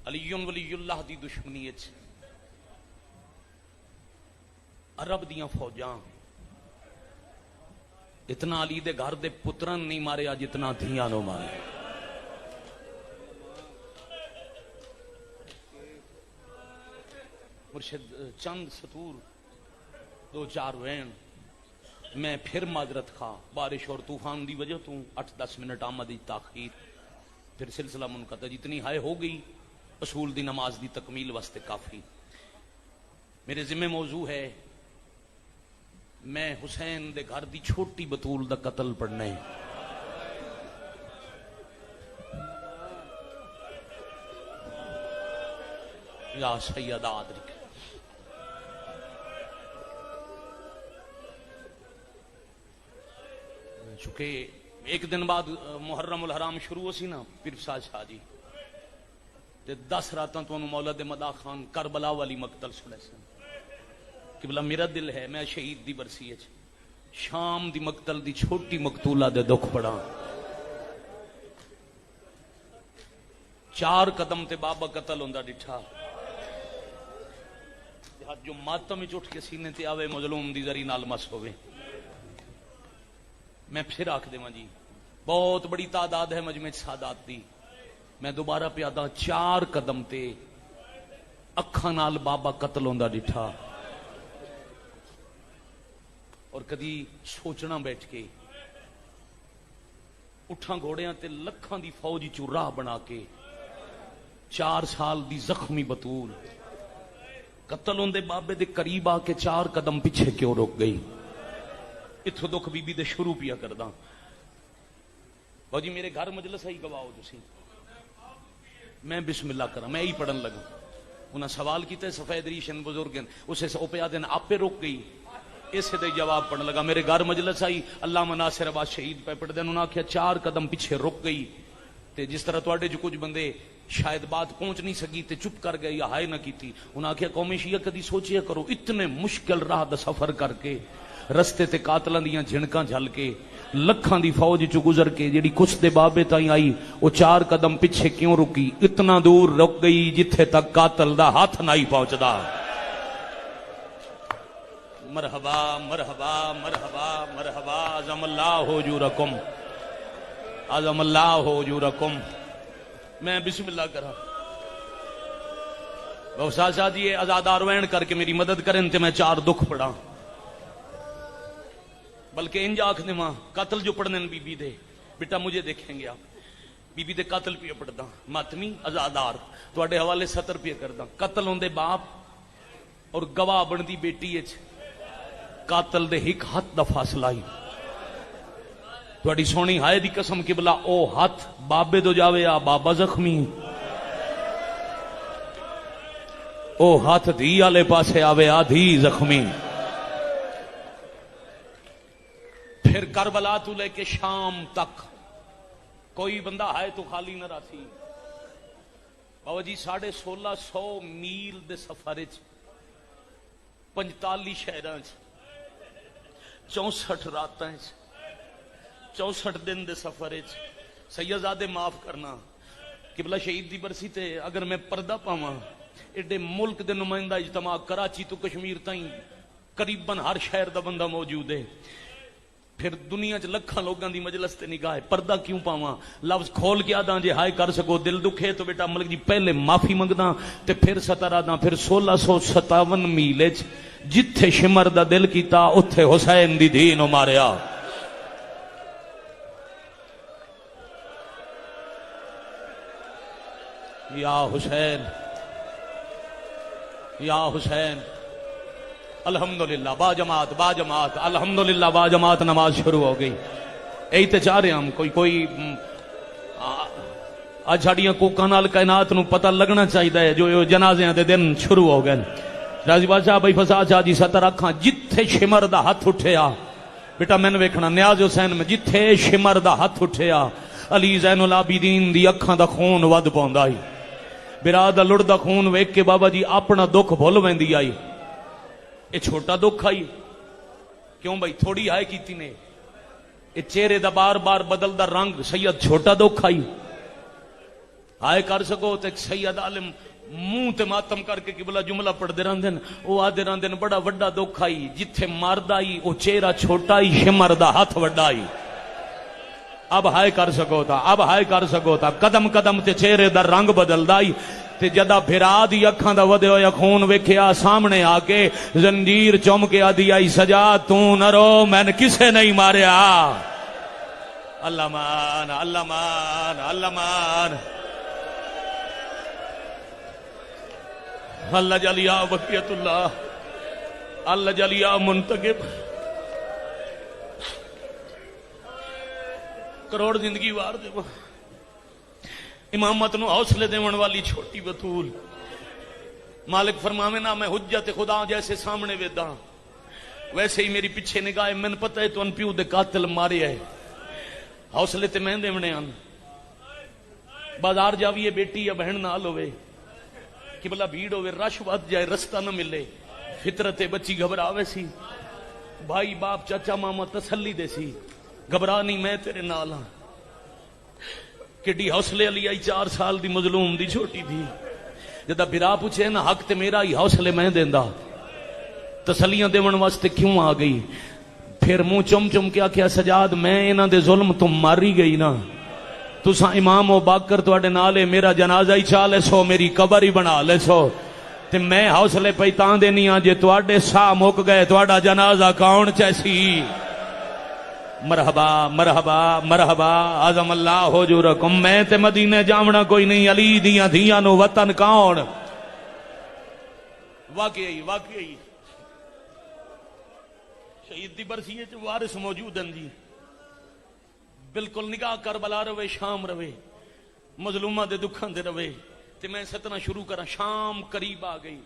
علی ولی اللہ دی دشمنی وچ عرب دیاں فوجاں اتنا علی دے گھر دے پترن نہیں ماریا جتنا دھیاں نو مارے. مرشد چند سطور دو چار وین میں پھر معذرت خواہ بارش اور طوفان دی وجہ تو 8-10 منٹ آمدی تاخیر پھر سلسلہ منقطع جتنی ہائے ہو گئی اصول دی نماز دی تکمیل واسطے کافی. میرے ذمہ موضوع ہے میں حسین دے گھر دی چھوٹی بطول دا قتل پڑھنا ہے. یا سید آدرک چونکہ ایک دن بعد محرم الحرام شروع ہو سی نا پیر فساد شاہ جی تے 10 راتاں تو مولا دے مدا خان کربلا والی مقتل سنے سن. قبلہ میرا دل ہے میں شہید دی برسی ہے شام دی مقتل دی چھوٹی مقتولہ دے دکھ پڑا. 4 قدم تے بابا قتل ہوندا ڈٹھا جو ماتم وچ اٹھ کے سینے تے آوے مظلوم دی زری نال مس ہوے. میں پھر آکھ دیواں جی بہت بڑی تعداد ہے مجمع سادات دی. میں دوبارہ پیادا 4 قدم تے اکھاں نال بابا قتل ہوندا ڈٹھا اور کدی سوچنا بیٹھ کے اٹھاں گھوڑیاں تے لکھاں دی فوج چوں راہ بنا کے 4 سال دی زخمی بطول قتل ہوندے بابے دے قریب آ کے 4 قدم پیچھے کیوں رک گئی. اتھو دکھ بی بی دے شروع پیا کرداں. باؤ جی میرے گھر مجلس ہی گواؤ تسی میں بسم اللہ کرا میں ہی پڑھن لگا. انہاں سوال کیتے سفید ریشن بزرگن اسے او پیا دن آپ پہ رک گئی اسے دے جواب پڑھن لگا. میرے گھر مجلس آئی علامہ ناصر عباس شہید پہ پڑھ دین. انہاں آکھیا 4 قدم پیچھے رک گئی تے جس طرح تواڈے جو کچھ بندے شاید بات پہنچ نہیں سکی تے چپ کر گئے یا ہائے نہ کیتی. انہاں آکھیا قومی شیعہ کدی سوچیا کرو اتنے مشکل راہ دا سفر کر کے رستے تے قاتلاں دیاں جھنکاں جھل کے لکھاں دی فوج چ گزر کے جیڑی کچھ دے بابے تائیں آئی وہ 4 قدم پیچھے کیوں رکی. اتنا دور رک گئی جتھے تک قاتل دا ہاتھ نہیں پہنچدا. مرحبا مرحبا مرحبا مرحبا عظم اللہ اجورکم عظم اللہ اجورکم. میں بسم اللہ کرا بوسا شاہ جی آزادار وین کر کے میری مدد کریں تے میں 4 دکھ پڑھا. بلکہ انج آکھ دے ماں قتل جو پڑھنے بی بی دے بیٹا مجھے دیکھیں گے آپ بی بی دے قتل پہ پڑھدا ماتمی آزادار تواڈے حوالے 70 پہ کردا. قتل ہوندے باپ اور گواہ بندی بیٹی اچ قاتل دے ہک ہاتھ دا فاصلہ ہی تواڈی سونی ہائے دی قسم قبلہ او ہاتھ بابے تو جاوے آ بابا زخمی او ہاتھ دھی والے پاسے آوے آ دھی زخمی. پھر کربلا تو لے کے شام تک کوئی بندہ ہے تو خالی نہ راسی. بابا جی 1650 میل دے سفر 45 شہراں 64 راتاں 64 دن دے سفر سیدزادے معاف کرنا قبلہ شہید دی برسی تے اگر میں پردہ پاواں ایڈے ملک دے نمائندہ اجتماع کراچی تو کشمیر تائیں قریباً ہر شہر دا بندہ موجود ہے. پھر دنیا چ لکھاں لوگاں دی مجلس تے نگاہ پردہ کیوں پاواں لفظ کھول کے آداں جے ہائے کر سکو دل دکھے تو بیٹا ملک جی پہلے معافی منگداں تے پھر 17 دا پھر 1657 میل جتھے شمر دا دل کیتا اتھے حسین دی دھی نو ماریا. یا حسین یا حسین. الحمدللہ با جماعت الحمدللہ با جماعت نماز شروع ہو گئی. یہی تے چاہ رہے ہم کوئی اج ساڈیاں کوکاں نال کائنات نو پتہ لگنا چاہیے جو جنازیاں دے دن شروع ہو گئے. راضی بادشاہ بھائی فساد شاہ جی 70 اکھاں جتھے شمر دا ہاتھ اٹھیا بیٹا میں نے ویکھنا نیاز حسین میں جتھے شمر دا ہاتھ اٹھیا علی زین العابدین دی اکھاں دا خون ود پوندا آئی. برا دا لڑدا خون ویکھ کے بابا جی اپنا دکھ بھول ویندی آئی. یہ چھوٹا دکھ آئی کیوں بھائی تھوڑی آئے کیتی نے یہ چہرے دا بار بار بدل دا رنگ سید چھوٹا دکھ آئی آئے کر سکو تے سید عالم منہ تے ماتم کر کے قبلہ جملہ پڑھ دے رہندے او آدے رہندے بڑا وڈا دکھ آئی جتھے مرد آئی او چہرہ چھوٹا ہی شمر دا ہاتھ وڈا ہی اب ہائے کر سکو تا اب ہائے کر سکو تا قدم قدم تے چہرے دا رنگ بدلدا ہی تے جدا بھرا دی اکھاں دا ودے ہویا خون ویکھیا سامنے آ کے زنجیر چوم کے آدی آئی سجاد تو نہ رو میں نے کسے نہیں ماریا اللہ مان اللہ مان اللہ مان اللہ جلیا بقیت اللہ اللہ جلیا منتقب کروڑ زندگی وار دے امامت نو حوصلے دیون والی چھوٹی بطول مالک فرماوے نا میں حجت خدا جیسے سامنے ویدا ویسے ہی میری پیچھے نگاہ میں نے پتہ ہے تو ان پیو دے قاتل مارے ہے حوصلے تے میں دیونے آن بازار جاویے بیٹی یا بہن نال ہوئے قبلہ بھیڑ ہوئے رش ود جائے رستہ نہ ملے فطرت بچی گھبراوے سی بھائی باپ چچا ماما تسلی دے سی گھبرا نہیں میں تیرے نال ہاں کڈی حوصلے علی آئی 4 سال دی مظلوم دی چھوٹی تھی جدا بھرا پوچھے نا حق تے میرا ہی حوصلے میں دیندا تسلیاں دیون واسطے کیوں آ گئی پھر منہ چم چم کے آکھیا سجاد میں انہاں دے ظلم تو ماری گئی نا تساں امام و باکر تواڈے نال میرا جنازہ ہی چا لے سو میری قبر ہی بنا لے سو تے میں حوصلے پئی تاں دینی ہاں جے تواڈے ساہ مک گئے تواڈا جنازہ کون چیسی مرحبا مرحبا مرحبا اعظم اللہ حجورکم میں تے مدینے جاونا کوئی نہیں علی دیاں دھیاں نو وطن کون واقعی واقعی شہید دی برسی وچ وارث موجود ہیں جی بالکل نگاہ کربلا روے شام روے مظلومہ دے دکھاں دے روے تے میں ستنا شروع کرا شام قریب آ گئی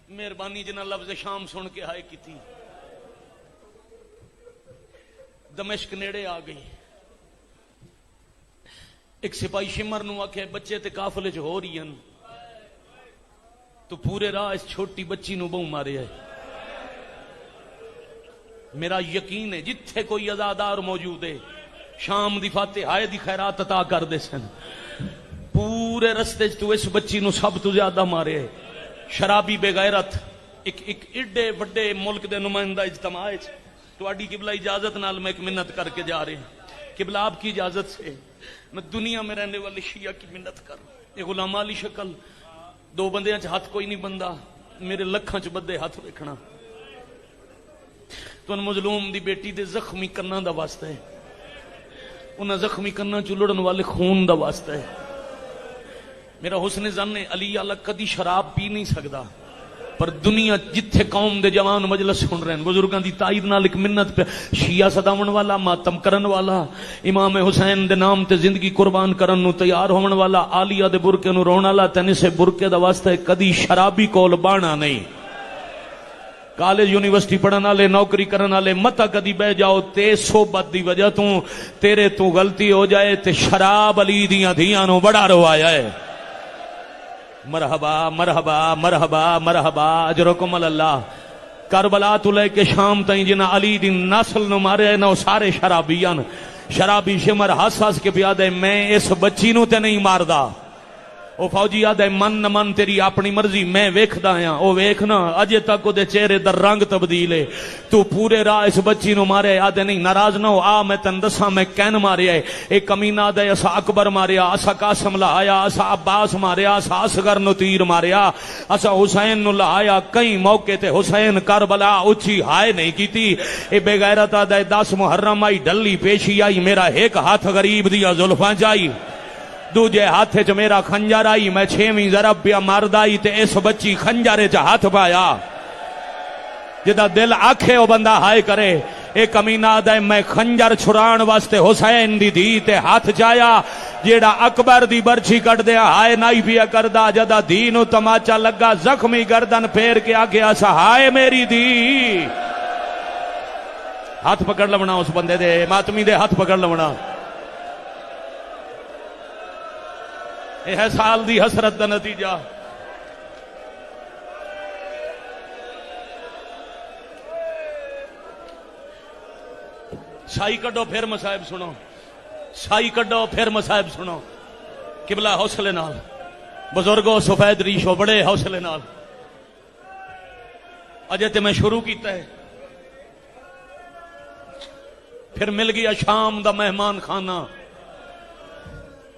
مہربانی جنہ لفظ شام سن کے ہائے کی تھی دمشق نیڑے آ گئی ایک سپاہی شمر نو آکھے بچے تے قافلے چ ہو رہی ہیں تو پورے راہ اس چھوٹی بچی نو بہو مارے ہے میرا یقین ہے جتھے کوئی عزادار موجود ہے شام دی فاتح آئے دی خیرات عطا کر دے سن پورے رستے تو اس بچی نو سب تو زیادہ مارے ہے شرابی بے غیرت ایک ایڈے وڈے ملک دے نمائندہ اجتماع تواڈی قبلہ اجازت نال میں ایک منت کر کے جا رہے ہیں قبلہ آپ کی اجازت سے میں دنیا میں رہنے والے شیعہ کی منت کر یہ غلام علی شکل 2 بندیاں چ ہاتھ کوئی نہیں بندہ میرے لکھاں چ بدے ہاتھ ویکھنا تو ان مظلوم دی بیٹی دے زخمی کرنا دا واسطہ ہے انہاں زخمی کرنا چ لڑن والے خون دا واسطہ ہے میرا حسن ظن ہے علی اعلی کدی شراب پی نہیں سکدا پر دنیا جتھے قوم دے جوان مجلس سن رہے ہیں بزرگاں دی تائید نال ایک منت پہ شیعہ صداون والا ماتم کرن والا امام حسین دے نام تے زندگی قربان کرن نو تیار ہون والا عالیہ دے برکے نو رون والا تن سے برکے دا واسطہ ہے کدی شرابی کول بانا نہیں کالج یونیورسٹی پڑھن والے نوکری کرن والے متا کدی بہ جاؤ تے صحبت دی وجہ تو تیرے تو غلطی ہو جائے تے شراب علی دیاں دھیاں نو بڑا روایا ہے مرحبا مرحبا مرحبا مرحبا اجرکم اللہ کربلا تو لے کے شام تائیں جنہ علی دی نسل نو مارے نو سارے شرابیان شرابی شمر ہس ہس کے پیادے میں اس بچی نو تے نہیں ماردا او فوجی آدھے من نہ من تیری اپنی مرضی میں ویکھدا ہاں او ویکھنا اجے تک دے چہرے دا رنگ تبدیل ہے تو پورے راہ اس بچی نو مارے آدھے نہیں ناراض نہ ہو آ میں تن دساں میں کین ماریا ہے ایک کمینہ آدھے اسا اکبر ماریا اسا قاسم لہایا اسا عباس ماریا اسا اصغر نو تیر ماریا اسا حسین نو لہایا کئی موقع تے حسین کربلا اچھی ہائے نہیں کیتی اے بے غیرت آدھے 10 محرم آئی ڈلی پیشی آئی میرا ایک ہاتھ غریب دیا زلفاں جائی دوجے ہاتھ چ میرا خنجر آئی میں 6ویں ضرب پیا مرد آئی تے اس بچی خنجرے چ ہاتھ پایا جدا دل آکھے او بندہ ہائے کرے ایک کمینہ دے میں خنجر چھران واسطے حسین دی دھی تے ہاتھ چایا جیڑا اکبر دی برچھی کٹ دیا ہائے نائی پیا کردا جدا دھی نو تماچا لگا زخمی گردن پھیر کے آگے آسا ہائے میری دھی ہاتھ پکڑ لونا اس بندے دے ماتمی دے ہاتھ پکڑ لونا یہ ہے سال دی حسرت دا نتیجہ سائی کڈو پھر مصائب سنو سائی کڈو پھر مصائب سنو قبلہ حوصلے نال بزرگوں سفید ریشو بڑے حوصلے نال اجے تے میں شروع کیتا ہے پھر مل گیا شام دا مہمان خانہ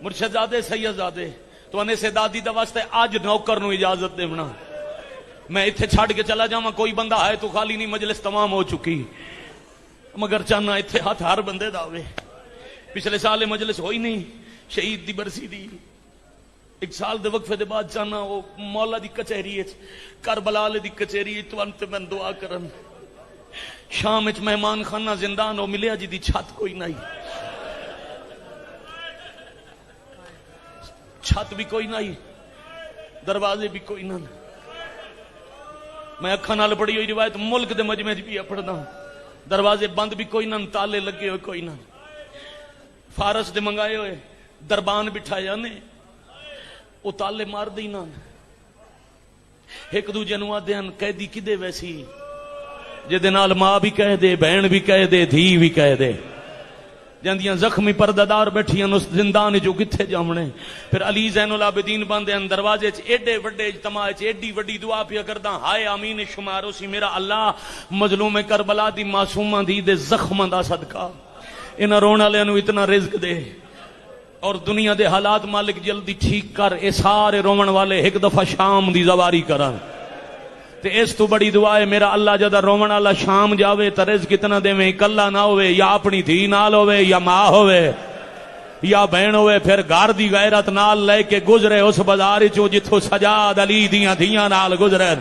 مرشد زادے سید زادے تو انے سے دادی دا واسطے آج نوکر نو اجازت دیونا میں اتھے چھاڑ کے چلا جاواں کوئی بندہ ہے تو خالی نہیں مجلس تمام ہو چکی مگر چاہنا اتھے ہاتھ ہر بندے دا ہوئے پچھلے سال مجلس ہوئی نہیں شہید دی برسی دی ایک سال دے وقفے دے بعد چاہنا وہ مولا دی کچہری کربلا دی کچہری تو انت میں دعا کرن شام اچ مہمان خانہ زندان ہو ملیا جی دی چھت کوئی نہیں چھت بھی کوئی نہیں دروازے بھی کوئی نہ میں اکھاں نال پڑھی ہوئی روایت ملک دے مجمع وچ بھی پڑھدا دروازے بند بھی کوئی نہ تالے لگے ہوئے کوئی نہ فارس دے منگائے ہوئے دربان بٹھایا نے وہ تالے مار دی نہ ایک دوجے نو آدے ہن قیدی کدے ویسی جے نال ماں بھی کہہ دے بہن بھی کہہ دے دھی بھی کہہ دے جاندیاں زخمی پردادار بیٹھیاں اس زندان جو کتھے جامنے پھر علی زین العابدین باندے ان دروازے چ ایڈے وڈے اجتماع چ ایڈی وڈی دعا پیا کردا ہائے آمین شمارو سی میرا اللہ مظلوم کربلا دی معصوماں دی دے زخماں دا صدقہ انہاں رون والےاں نو اتنا رزق دے اور دنیا دے حالات مالک جلدی ٹھیک کر اے سارے رومن والے ایک دفعہ شام دی زواری کرن تے اس تو بڑی دعا ہے میرا اللہ جدا رومن والا شام جاوے تے رزق کتنا دیویں کلا نہ ہوئے یا اپنی دھی نال ہوئے یا ماں ہوئے یا بہن ہوئے پھر گھر دی غیرت نال لے کے گزرے اس بازار چوں جتھوں سجاد علی دیاں دھیاں نال گزرے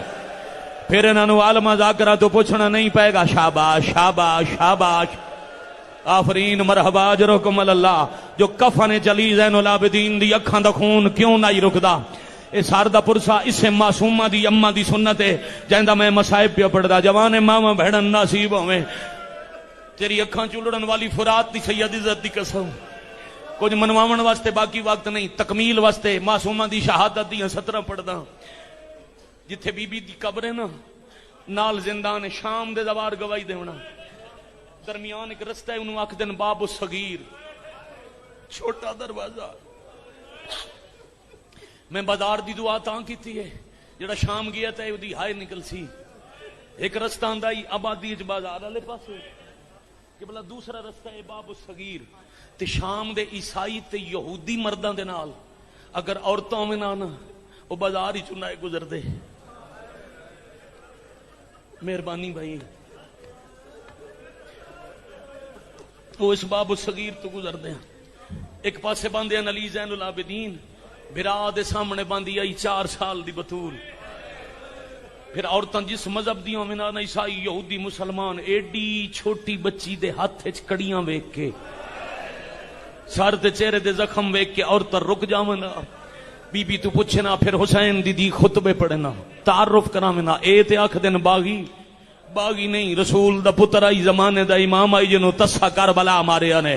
پھر انہاں نو عالمہ ذاکرہ تو پوچھنا نہیں پائے گا شاباش شاباش شاباش آفرین مرحبا اجرکم اللہ جو کفن چلی زین العابدین دی اکھاں دا خون کیوں نہیں رکدا اے سار دا پرسا اسے معصومہ دی اماں دی سنت ہے جہندا میں مصائب پہ پڑھدا جوانے ماما بہڑن نصیب ہوئے تیری اکھاں چلڑن والی فرات دی سید عزت دی قسم کچھ منواون واسطے باقی وقت نہیں تکمیل واسطے معصومہ دی شہادت دی 17 پڑھدا جتھے بی بی دی قبر ہے نا نال زندان شام دے دوار گواہی دیونا درمیان ایک رستہ ہے انہوں آکھ دن باب الصغیر چھوٹا دروازہ میں بازار دی دعا تاں کیتی ہے جڑا شام گیا تے او دی ہائے نکل سی ایک رستہ آندا ہی آبادی وچ بازار والے پاسے کہ بلا دوسرا رستہ ہے باب الصغیر تے شام دے عیسائی تے یہودی مرداں دے نال اگر عورتاں میں نہ او بازار ہی چنائے گزر دے مہربانی بھائی وہ اس باب الصغیر تو گزر دیں ایک پاسے باندھے ہیں علی زین العابدین بھرا دے سامنے باندھی آئی 4 سال دی بطول پھر عورتاں جس مذہب دیوں میں نہ عیسائی یہودی مسلمان ایڈی چھوٹی بچی دے ہاتھ وچ کڑیاں ویکھ کے سر تے چہرے دے زخم ویکھ کے عورتاں رک جاونا بی بی تو پوچھنا پھر حسین دی خطبے پڑھنا تعارف کراونا اے تے آکھ دن باغی نہیں رسول دا پتر آئی زمانے دا امام آئی جنہوں تسا کربلا ماریا نے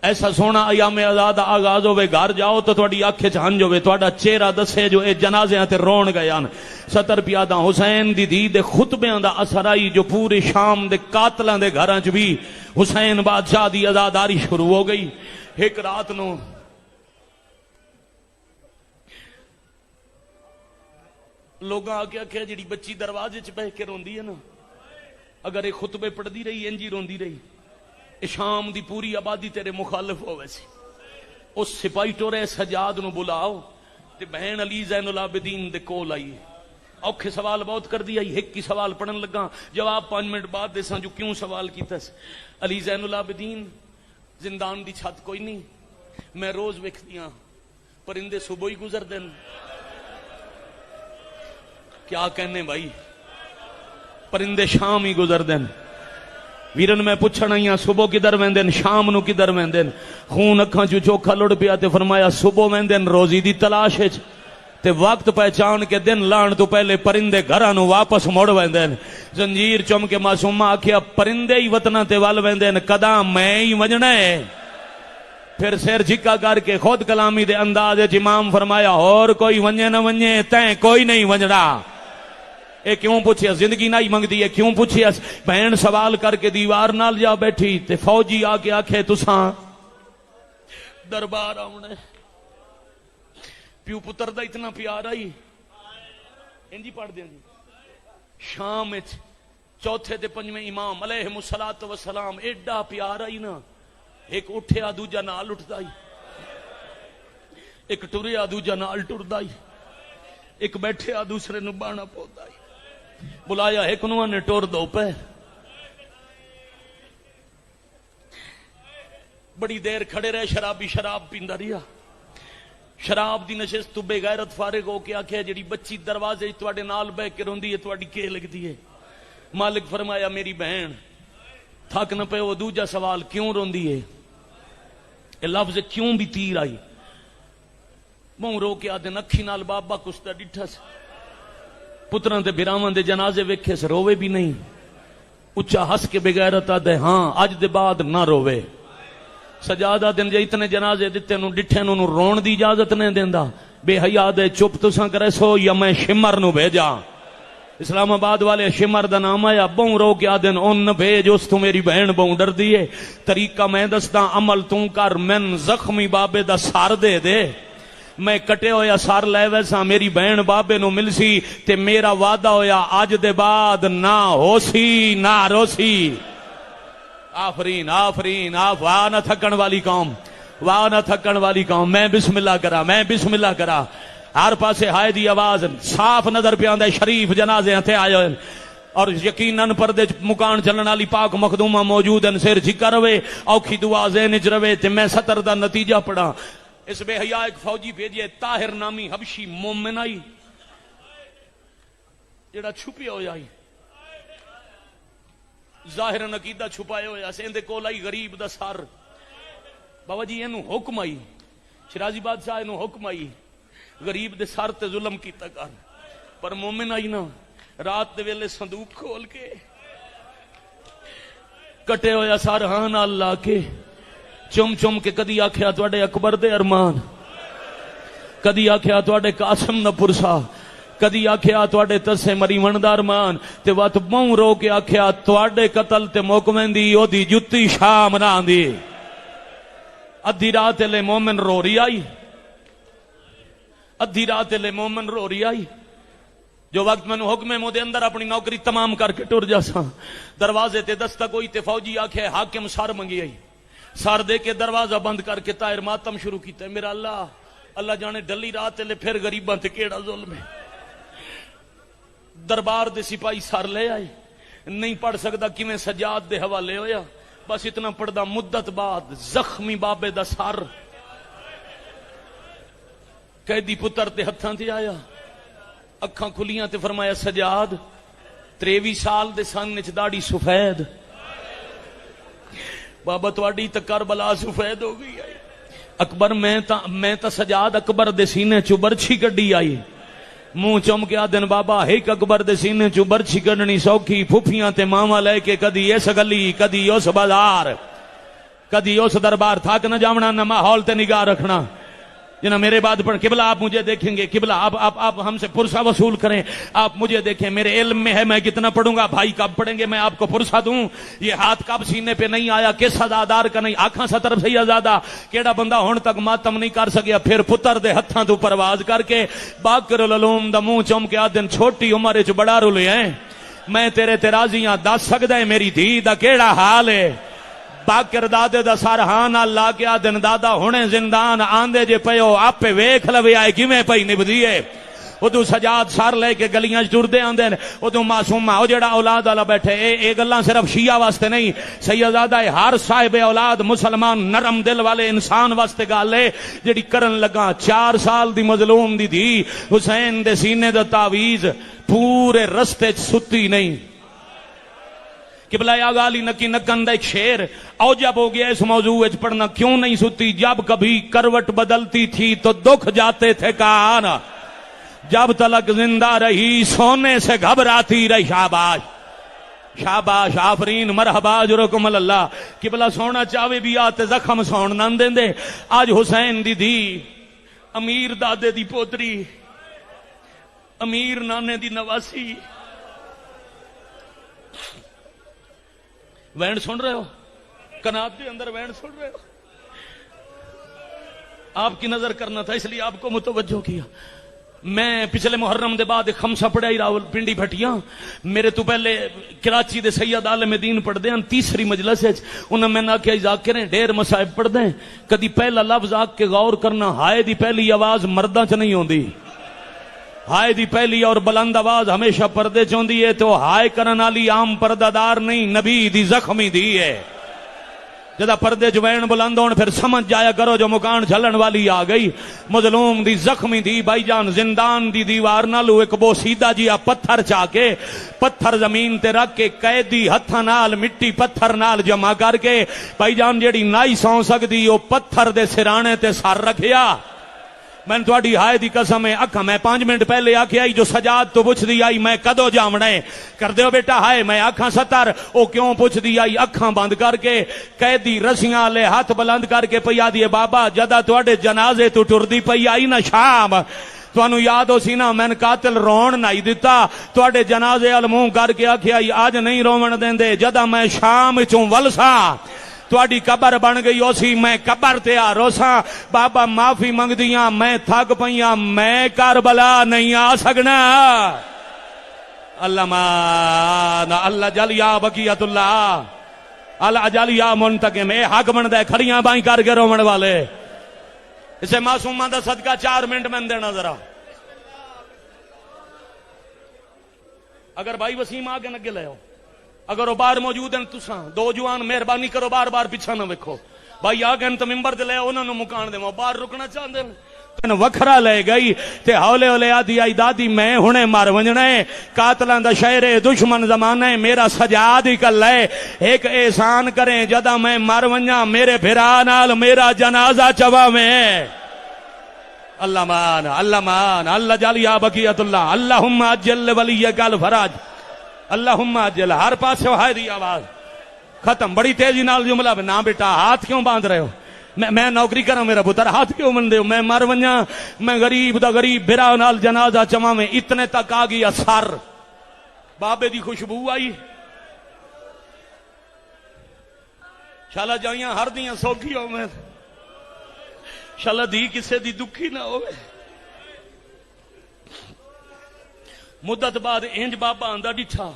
ایسا سونا ایام آزاد آغاز ہوئے گھر جاؤ تو تھوڑی آنکھیں ہنج ہوئے تھوڑا چہرہ دسے جو اے جنازے تے رون گیا 70 پیادہ حسین دی دی دے خطبیاں دا اثر آئی جو پورے شام دے قاتلاں دے گھراں چ بھی حسین بادشاہ دی آزاداری شروع ہو گئی ایک رات نو لوگاں آکے آکھے جڑی بچی دروازے چ بہ کے روندی ہے نا اگر ایک خطبے پڑھدی رہی انجی روندی رہی شام دی پوری آبادی تیرے مخالف ہو ویسے اس سپاہی ٹورے سجاد نو بلاؤ تے بہن علی زین العابدین دے کول آئی اوکھے سوال بہت کر دیا ایک کی سوال پڑھن لگا جواب 5 منٹ بعد دے ساں جو کیوں سوال کیتا علی زین العابدین زندان دی چھت کوئی نہیں میں روز ویکھدیاں پرندے صبح ہی گزر دین کیا کہنے بھائی پرندے شام ہی گزر دین ویرن میں پوچھنا ہی صبح کدھر ویندن شام نو کدھر ویندن خون اکھاں چوں چوکھا لڑ پیا تے فرمایا صبح ویندن روزی دی تلاش وچ تے وقت پہچان کے دن لان تو پہلے پرندے گھراں نو واپس موڑ ویندن زنجیر چم کے معصومہ آکھیا پرندے ہی وطناں تے ول ویندن کداں میں ہی وجنا ہے پھر سیر جھکا کر کے خود کلامی دے انداز وچ امام فرمایا اور کوئی ونجے نہ ونجے تیں کوئی نہیں وجنا اے کیوں پوچھیا زندگی نہیں منگدی ہے کیوں پوچھیا بہن سوال کر کے دیوار نال جا بیٹھی تے فوجی آ کے آکھے تساں دربار آونے پیو پتر دا اتنا پیار آئی انجی پڑھ دیں جی شام چوتھے تے پنجویں امام علیہ الصلوۃ والسلام ایڈا پیار آئی نا ایک اٹھیا دوجا نال اٹھدا ہی ایک ٹریا دوجا نال ٹردا ہی ایک بیٹھیا دوسرے نو بانا پودا ہی بلایا ایک نو نے ٹر دو پہ بڑی دیر کھڑے رہے شرابی شراب پیندا رہیا شراب دی نشست تو بے غیرت فارغ ہو کے آکھیا جڑی بچی دروازے تواڈے نال بہ کے روندی ہے تواڈی کی لگدی ہے مالک فرمایا میری بہن تھک نہ پے وہ دوجا سوال کیوں روندی ہے یہ لفظ کیوں بھی تیر آئی منہ رو کے آدھے اکھی نال بابا کستا ڈٹھا سے پتراں تے بھراواں دے جنازے ویکھے سے روے بھی نہیں اچھا ہس کے بغیرت آدھے ہاں اج دے بعد نہ روے سجادہ دن جے اتنے جنازے دیتے نو ڈٹھے نو رون دی اجازت نہیں دیندا بے حیا دے چپ تساں کرے سو یا میں شمر نو بھیجا اسلام آباد والے شمر دا نام آیا بہوں رو کے آدن اون نہ بھیج اس تو میری بہن بہوں ڈر دیئے طریقہ میں دستا عمل توں کر من زخمی بابے دا سار دے دے میں کٹے ہویا سار لے ویسا میری بہن بابے نو مل سی تے میرا وعدہ ہویا آج دے بعد نہ ہو سی نہ رو سی آفرین آفرین واہ نہ تھکن والی قوم واہ نہ تھکن والی قوم میں بسم اللہ کرا ہر پاسے ہائے دی آواز صاف نظر پہ آندا شریف جنازے ہتھے آئے ہوئے اور یقیناً پردے مکان چلن والی پاک مخدومہ موجود ہیں سر جھکا روے اوکھی دعا ذہن وچ روے تے میں سطر دا نتیجہ پڑھا اس بے حیا ایک فوجی بھیجے طاہر نامی حبشی مومن آئی جڑا چھپیا ہویا آئی ظاہر عقیدہ چھپائے ہویا سیندے کول آئی غریب دا سر بابا جی اینو حکم آئی شرازی بادشاہ اینو حکم آئی غریب دے سر تے ظلم کیتا کر پر مومن آئی نا رات دے ویلے صندوق کھول کے کٹے ہویا سر ہاں نال لا کے چم چم کے کدی آکھیا تواڈے اکبر دے ارمان کدی آکھیا تواڈے قاسم نہ پرسا کدی آکھیا تواڈے تسے مری ون دا ارمان تے وات بہوں رو کے آکھیا تواڈے قتل تے موک ویندی او دی جُتی شام نہ آندی ادھی رات لے مومن رو رہی آئی ادھی رات لے مومن رو رہی آئی جو وقت میں نے حکم مو دے اندر اپنی نوکری تمام کر کے ٹر جاسا دروازے تے دستک ہوئی تے فوجی آکھے حاکم سار منگی آئی سار دے کے دروازہ بند کر کے طاہر ماتم شروع کیتا ہے میرا اللہ جانے ڈلی رات لے پھر غریباں تے کیڑا ظلم ہے دربار دے سپاہی سار لے آئے نہیں پڑھ سکتا کیویں سجاد دے حوالے ہویا بس اتنا پڑھدا مدت بعد زخمی بابے دا سر قیدی پتر تے ہتھاں تے آیا اکھاں کھلیاں تے فرمایا سجاد 23 سال دے سن وچ داڑھی سفید بابا تواڈی تے کربلا سفید ہو گئی آئی اکبر میں تا سجاد اکبر دے سینے چوں برچھی کڈی آئی منہ چم کے آدن بابا ایک اکبر دے سینے چوں برچھی کڈنی سوکھی پھپھیاں تے ماما لے کے کدی اس گلی کدی اس بازار کدی اس دربار تھک نہ جاونا نہ ماحول تے نگاہ رکھنا جنا میرے بعد پڑھ قبلہ آپ مجھے دیکھیں گے قبلہ آپ ہم سے پرسہ وصول کریں آپ مجھے دیکھیں میرے علم میں ہے میں کتنا پڑھوں گا بھائی کب پڑھیں گے میں آپ کو پرسہ دوں یہ ہاتھ کب سینے پہ نہیں آیا کس ازادار کا نہیں آنکھاں سے طرف سے آزادہ کیڑا بندہ ہون تک ماتم نہیں کر سکیا پھر پتر دے ہتھاں تو پرواز کر کے باقر العلوم دا منہ چوم کے آدن چھوٹی عمر وچ بڑا رولے ہیں میں تیرے تے راضی ہاں دس سکدا ہے میری دھی دا کیڑا حال ہے باقر دادے دا سارہان اللہ کے آدن دادا ہونے زندان آندے جے پیو آپ پہ ویکھ لوے آئے کیویں پئی نبدیے ادو سجاد سار لے کے گلیاں ٹردے آندے ادو معصوم او جڑا اولاد والا بیٹھے اے گلاں صرف شیعہ واسطے نہیں سیدزادہ ہر صاحب اولاد مسلمان نرم دل والے انسان واسطے گل ہے جڑی کرن لگا 4 سال دی مظلوم دی دھی حسین دے سینے دا تعویذ پورے رستے ستی نہیں قبلہ آغالی نکی نکن دا ایک شعر اوجب ہو گیا اس موضوع وچ پڑھنا کیوں نہیں ستی جب کبھی کروٹ بدلتی تھی تو دکھ جاتے تھے کہاں جب تلک زندہ رہی سونے سے گھبراتی رہی شاباش شاباش آفرین مرحبا جرکم اللہ قبلہ سونا چاہے بھی آتے زخم سون نہ دیں دے آج حسین دی دی امیر دادے دی پوتری امیر نانے دی نواسی وین سن رہے ہو کنات دے اندر وین سن رہے ہو آپ کی نظر کرنا تھا اس لیے آپ کو متوجہ کیا. میں پچھلے محرم دے بعد خمسہ پڑھیا ہی راول پنڈی بھٹیاں. میرے تو پہلے کراچی دے سید عالم دین پڑھ دیں تیسری مجلس ہے. انہوں نے آخیا ذاکریں ڈھیر مصائب پڑھ دیں کدی پہلا لفظ آگ کے غور کرنا ہائے دی پہلی آواز مرداں چ نہیں ہوندی. ہائے دی پہلی اور بلند آواز ہمیشہ پردے چ ہوندی ہے. تو ہائے کرن والی عام پردہ دار نہیں نبی دی زخمی دی ہے. جدا پردے جوین بلند ہون پھر سمجھ جایا کرو جو مکان جھلن والی آ گئی. مظلوم دی زخمی دی بھائی جان زندان دی دیوار نالو ایک بوسیدہ جیا پتھر چا کے پتھر زمین تے رکھ کے قیدی ہتھاں نال مٹی پتھر نال جمع کر کے بھائی جان جیڑی نائی سو سکدی او پتھر دے سرانے تے سر رکھیا. میں تھوڑی ہائے دی قسم ہے اکھاں میں 5 منٹ پہلے آکھیا جو سجاد تو پوچھ دی آئی میں کدو جامنا ہے کر دیو بیٹا ہائے میں آکھاں 70 او کیوں پوچھ دی آئی اکھاں بند کر کے قیدی رسیاں لے ہاتھ بلند کر کے پیا دیے بابا جدا تواڈے جنازے تو ٹردی پئی آئی نا شام تانوں یاد ہو سی نا میں قاتل رون نہیں دیتا تواڈے جنازے ال منہ کر کے آکھیا اج نہیں رون دیندے جدا میں شام چوں ولساں تواڈی قبر بن گئی اسی میں قبر تے آ روساں بابا معافی منگ دیاں میں تھک پئیاں میں کربلا نہیں آ سکنا. اللہ مان اللہ جل یا بقیت اللہ اللہ جل یا منتقم اے حق بندا ہے کھڑیاں بائیں کر کے رومن والے. اسے معصوماں دا صدقہ 4 منٹ میں دینا ذرا. اگر بھائی وسیم آ کے نگے لے آؤ اگر وہ باہر موجود ہیں تساں دو جوان مہربانی کرو بار بار پیچھا نہ ویکھو. بھائی آ گئے تو ممبر تے لے انہاں نوں مکان دے باہر رکنا چاہندے نے وکھرا لے گئی تے ہولے ہولے آدھی آئی دادی میں ہنے مر ونجنا ہے قاتلاں دا شہر دشمن زمانہ ہے میرا سجاد ہی کل ہے ایک احسان کریں جدا میں مر ونجا میرے بھرا نال میرا جنازہ چواویں. اللہ مان اللہ جل یا بقیت اللہ اللہم اجل ولیک الفرج اللہم اجل. ہر پاس ہائے دی آواز ختم بڑی تیزی نال جملہ نا بیٹا ہاتھ کیوں باندھ رہے ہو میں نوکری کرا میرا پتر ہاتھ کیوں بن دے میں مر ونجا میں غریب دا غریب بھرا نال جنازہ چواں میں اتنے تک آ گیا سر بابے دی خوشبو آئی شالا جائیاں ہر دیاں سوکھی ہو میں شالا دی کسے دی دکھی نہ ہوئے. مدت بعد انج بابا آندا ڈٹھا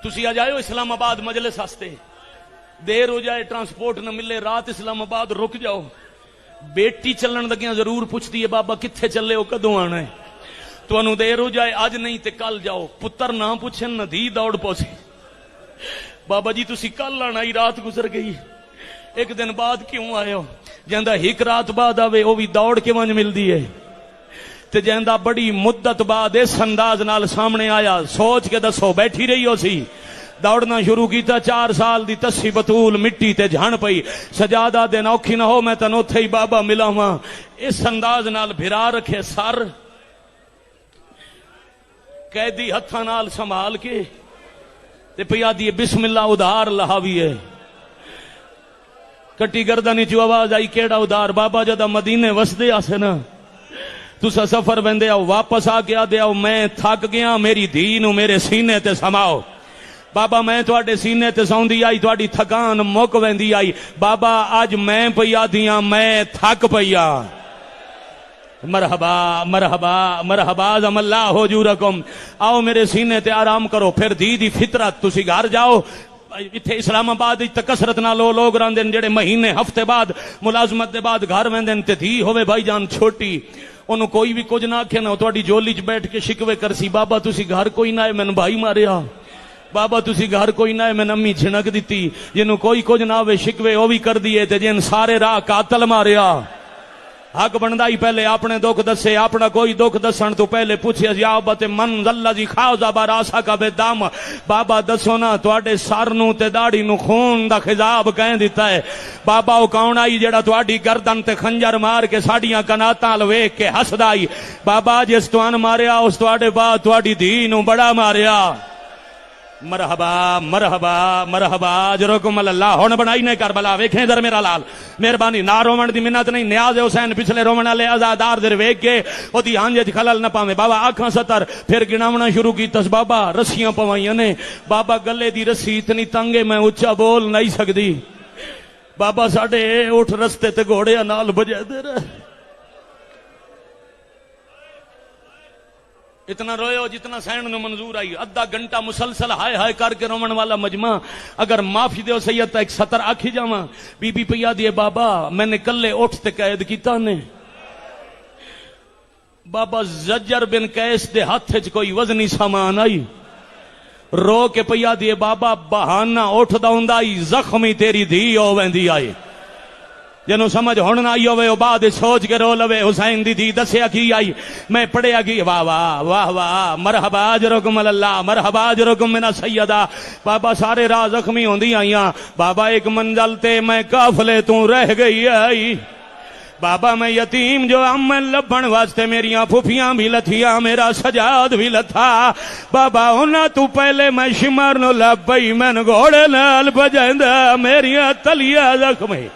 تسی آ جائے اسلام آباد مجلس واسطے دیر ہو جائے ٹرانسپورٹ نہ ملے رات اسلام آباد رک جاؤ. بیٹی چلن لگیاں ضرور پوچھتی ہے بابا کتھے چلے ہو کدوں آنا ہے تانوں دیر ہو جائے اج نہیں تے کل جاؤ. پتر نہ پوچھن نہ دھی دوڑ پہنچے بابا جی تسی کل آنا ہی رات گزر گئی ایک دن بعد کیوں آئے ہو جاندا ایک رات بعد آوے وہ بھی دوڑ کے ونج ملدی ہے تے جاندا بڑی مدت بعد اس انداز نال سامنے آیا سوچ کے دسو بیٹھی رہی ہو سی دوڑنا شروع کیتا 4 سال دی تسی بطول مٹی تے جھن پئی سجادہ دن اوکھی نہ ہو میں تن اوتھے ہی بابا ملاواں اس انداز نال بھرا رکھے سر قیدی ہتھاں نال سنبھال کے تے پیا دی بسم اللہ ادھار لہاوی ہے کٹی گردنی چو آواز آئی کیڑا ادھار بابا جدا مدینے وسدے آسے نا تسا سفر ویندے آؤ واپس آ کے آدے آؤ میں تھک گیا میری دھی نو میرے سینے تے سماؤ بابا میں تواڈے سینے تے سوندی آئی تواڈی تھکان مک ویندی آئی بابا اج میں پیا دیاں میں تھک پیا. مرحبا مرحبا مرحبا زم اللہ حجورکم آؤ میرے سینے تے آرام کرو پھر دی فطرت تسی گھر جاؤ. اتھے اسلام آباد کسرت نال لوگ رہندے جڑے مہینے ہفتے بعد ملازمت دے بعد گھر ویندے تے دھی ہوے بھائی جان چھوٹی انہوں کوئی بھی کچھ نہ آکھے نہ تواڈی جولی چ بیٹھ کے شکوے کرسی بابا تسی گھر کوئی نہ ہے مینوں بھائی ماریا بابا تسی گھر کوئی نہ ہے میں امی جھنک دتی جنوں کوئی کچھ نہ ہوے شکوے او بھی کر دیے تے جن سارے راہ قاتل ماریا. حق بندا ہی پہلے اپنے دکھ دسے اپنا کوئی دکھ دسن تو پہلے پوچھے یا بت من الذی خاض براسا کا بدم بابا دسو نا تواڈے سر نو تے داڑھی نو خون دا خضاب کہیں دیتا ہے بابا او کون آئی جڑا تواڈی گردن تے خنجر مار کے ساڈیاں کناتاں ال ویکھ کے ہسدا آئی بابا جس توان ماریا اس تواڈے بعد تواڈی دھی نو بڑا ماریا. مرحبا مرحبا مرحبا جرکم اللہ ہن بنائی نے کربلا ویکھیں ادھر میرا لال مہربانی نہ رومن دی منت نہیں نیاز حسین پچھلے رومن والے آزادار در ویکھ کے او دی ہانج وچ خلل نہ پاویں بابا آکھاں ستر پھر گناونا شروع کیتس بابا رسیاں پوائیاں نے بابا گلے دی رسی اتنی تنگ ہے میں اونچا بول نہیں سکدی بابا ساڈے اٹھ رستے تے گھوڑے نال بجے دے رہے. اتنا روئے ہو جتنا سین نو منظور آئی. ادھا گھنٹہ مسلسل ہائے ہائے کر کے رومن والا مجمع. اگر معافی دیو سید ایک سطر آکھی جاواں. بی بی پیا دیے بابا میں نے کلے اٹھ تے قید کیتا نے. بابا زجر بن قیس دے ہاتھ وچ کوئی وزنی سامان آئی. رو کے پیا دیے بابا بہانہ اٹھ دا ہوندا ای زخمی تیری دھی ہو ویندی آئی. جنوں سمجھ ہن نہ آئی ہوے او بعد سوچ کے رو لوے. حسین دی دھی دسیا کی آئی میں پڑھیا کی واہ واہ واہ واہ مرحبا اجرکم اللہ مرحبا اجرکم من سیدہ. بابا سارے راہ زخمی ہوندی آئیاں. بابا ایک منزل تے میں قافلے تو رہ گئی آئی. بابا میں یتیم جو امن لبن واسطے میریاں پھوپھیاں بھی لتھیاں میرا سجاد بھی لتھا. بابا ہونا تو پہلے میں شمر نو لب پئی میں گھوڑے نال بجیندا میریاں تلیاں زخمی.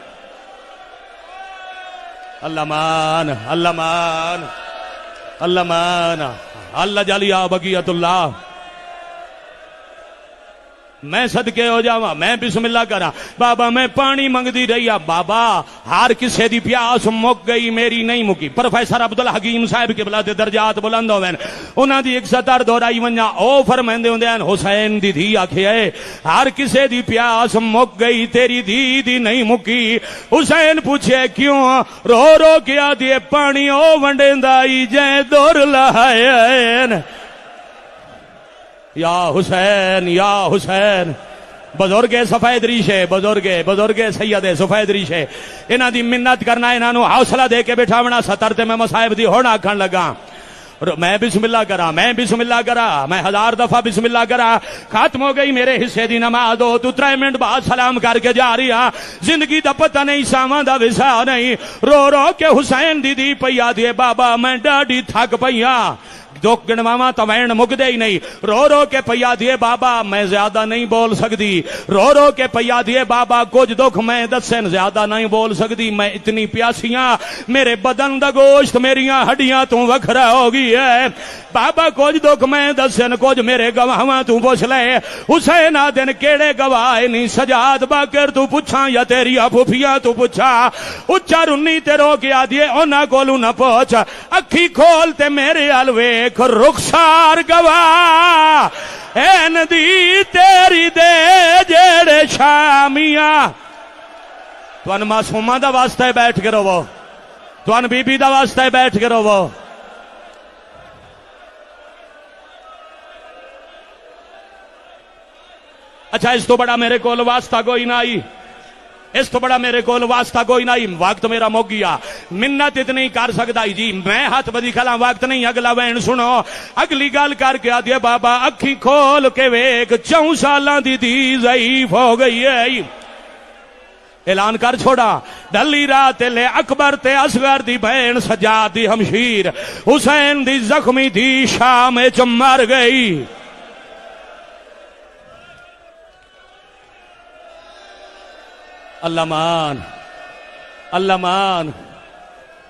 اللہ مان اللہ مان اللہ مان اللہ جالیا بقیت اللہ. میں صدقے ہو جاواں میں بسم اللہ کراں. بابا میں پانی منگدی رہی ہاں. بابا ہر کسے دی پیاس مک گئی میری نہیں مکی. پروفیسر عبدالحکیم صاحب کے بلا درجات بلند ہووین انہاں دی ایک سطر دہرائی ونجا او فرمیندے ہوندے ہیں حسین دی دھی آکھے اے ہر کسے دی پیاس مک گئی تیری دھی دی نہیں مکی. حسین پوچھے کیوں رو رو کے آدھی پانی او ونڈیندا ای جے دور لہائے. یا حسین یا حسین بزرگ سفید ریشے بزرگ سید سفید ریشے انہاں دی منت کرنا انہاں نو حوصلہ دے کے بٹھاونا. سطر تے میں مصائب دی ہن آکھن لگا. میں بسم اللہ کرا میں بسم اللہ کرا میں 1000 دفعہ بسم اللہ کرا. ختم ہو گئی میرے حصے دی نماز. ہو تو 3 منٹ بعد سلام کر کے جا رہی ہاں. زندگی دا پتہ نہیں ساواں دا وسا نہیں. رو رو کے حسین دی دی پیا دی بابا میں ڈاڈی تھک پیا. دکھ گنواواں تو وین مکدے ہی نہیں. رو رو کے پیا دیے بابا میں زیادہ نہیں بول سکتی. رو رو کے پیا دیے بابا کچھ دکھ میں دسن زیادہ نہیں بول سکتی. میں اتنی پیاسیاں میرے بدن دا گوشت میریاں ہڈیاں تو وکھرا ہو گئی ہے. بابا کچھ دکھ میں دسن کچھ میرے گواہاں تو پوچھ لے. حسین آدن کیڑے گواہ نہیں سجاد باکر تو پوچھاں یا تیری پھوپھیاں تو پوچھا. اچا رنی تے رو کے آدھیے انہاں کولوں نہ پوچھ. اکھی کھول تے میرے الوے رخسار گواہ این دی تیری دے جیڑے شامیاں. توان معصومہ دا واسطہ بیٹھ کے رو توان بی بی دا واسطہ بیٹھ کے رو. اچھا اس تو بڑا میرے کول واسطہ کوئی نہ آئی. اس تو بڑا میرے کول واسطہ کوئی نہیں. وقت میرا مک گیا. منت اتنی کر سکتا ہی جی میں ہاتھ بدی کھلا وقت نہیں. اگلا وین سنو اگلی گل کر کے آدھے بابا اکھی کھول کے ویک 4 سالاں دی دھی ضعیف ہو گئی ہے. اعلان کر چھوڑا ڈلی رات لے اکبر تے اصغر دی بہن سجاد دی ہمشیر حسین دی زخمی دی شام وچ مر گئی. اللہ مان اللہ مان.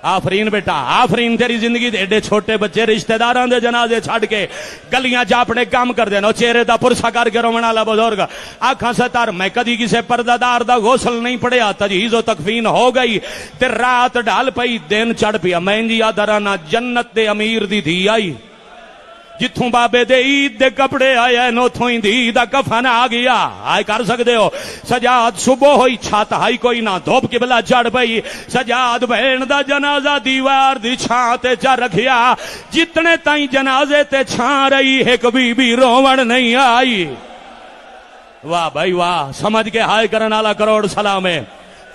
آفرین بیٹا آفرین تیری زندگی دے ایڈے چھوٹے بچے رشتہ داراں دے جنازے چھڈ کے گلیاں جا اپنے کام کر دینا. چہرے دا پرسا کر کے رومن والا بزرگ آکھاں ستار میں کدی کسے پردہ دار دا غسل نہیں پڑھیا. تجہیز و تکفین ہو گئی تے رات ڈال پئی دن چڑھ پیا. میں جی یادارانا جنت دے امیر دی دھی آئی جتھوں بابے دے عید دے کپڑے آئے نوتھوں ہی دی دا کفن آ گیا. آئے کر سکتے ہو. سجاد صبح ہوئی چھت ہائی کوئی نہ دھوپ کی بلا چڑھ پئی. سجاد بہن دا جنازہ دیوار دی چھاں تے چا رکھیا. جتنے تائیں جنازے تے چھاں رہی ایک بی بی رومن نہیں آئی. واہ بھائی واہ سمجھ کے ہائے کرن والا کروڑ سلام ہے.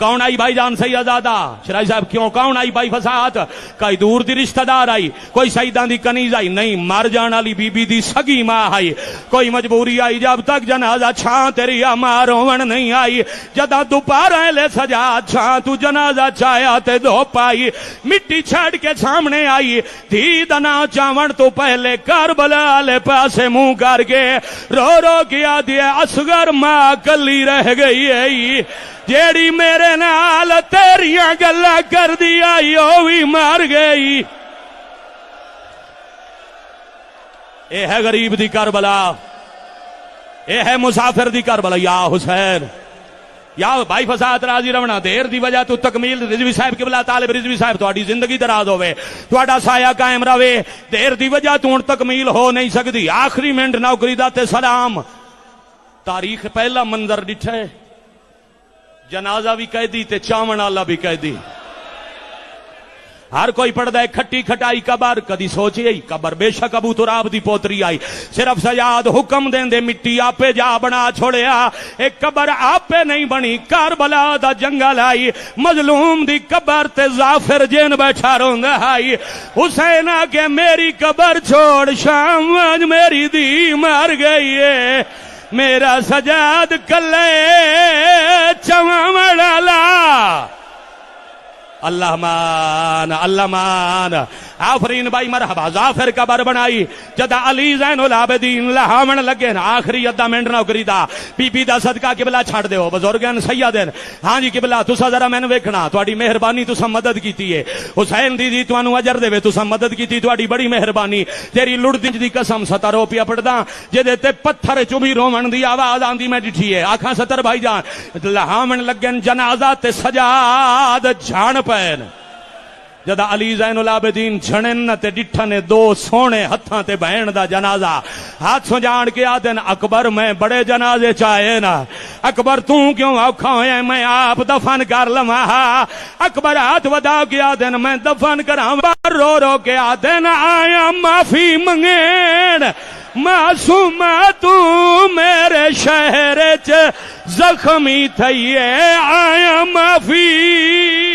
کون آئی بھائی جان سید زادہ شرائی صاحب کیوں کون آئی بھائی فساد. کوئی دور دی رشتہ دار آئی کوئی سیدان دی کنیز آئی نہیں. مر جان والی بی بی دی سگی ماں آئی. کوئی مجبوری آئی جب تک جنازہ چھان تیری ماں رومن نہیں آئی. جدا دوپہر لے سجاد چھان تو جنازہ چایا تے دو پائی. مٹی چھڑ کے سامنے آئی دھی دنا چاون تو پہلے کربلا لے پاسے منہ کر کے رو رو کیا دیا اصغر ماں کلی رہ گئی ہے. جیڑی میرے نال تیریاں گلا کر دی آئی او بھی مر گئی. اے ہے غریب دی کربلا. اے ہے مسافر دی کربلا. یا حسین یا بھائی فساد راضی رہنا دیر دی وجہ تو تکمیل رضوی صاحب قبلہ طالب رضوی صاحب تہاڈی زندگی دراز ہوے تہاڈا سایہ قائم رہے دیر دی وجہ تو ہن تکمیل ہو نہیں سکتی آخری منٹ نوکری دا تے سلام تاریخ پہلا منظر ڈٹھا ہے جنازہ بھی کہہ دی تے چاون والا بھی کہہ دی ہر کوئی پڑھدا ہے کھٹی کھٹائی قبر کدی سوچی آئی قبر بے شک ابو تراب دی پوتری آئی صرف سجاد حکم دین دے مٹی آپے جا بنا چھوڑیا ایک قبر آپے نہیں بنی کربلا دا جنگل آئی مظلوم دی قبر تے زافر جن بیٹھا روندا آئی حسین آگے میری قبر چھوڑ شام آج میری دی مر گئی ہے میرا سجاد کلے چواں لا اللہ مان آفرین بھائی مرحبا ظافر قبر بنائی جدا علی زین العابدین لہاون لگے نا آخری ادھا منٹ نوکری دا بی بی دا صدقہ قبلہ چھڑ دیو بزرگن سیدن ہاں جی قبلہ تسا ذرا میں ویکھنا تہاڈی مہربانی تسا مدد کیتی ہے حسین دی تانوں اجر دے تسا مدد کیتی تہاڈی بڑی مہربانی تیری لڑدی دی قسم 70 روپیہ پڑدا جے تے پتھر چوبی روون دی آواز آندی میں ڈٹھی ہے آکھاں 70 بھائی جان لہاون لگن جنازہ تے سجاد جھان پین جدا علی زین العابدین جھنن تے ڈٹھن دو سونے ہتھاں تے بہن دا جنازہ ہاتھ سو جان کے آدن اکبر میں بڑے جنازے چاہے نا اکبر تو کیوں اوکھا ہوئے میں آپ دفن کر لما اکبر ہاتھ ودا کے آدن میں دفن کراں رو رو کے آدن آیا معافی منگین معصومہ تو میرے شہر چ زخمی تھئیے آیا معافی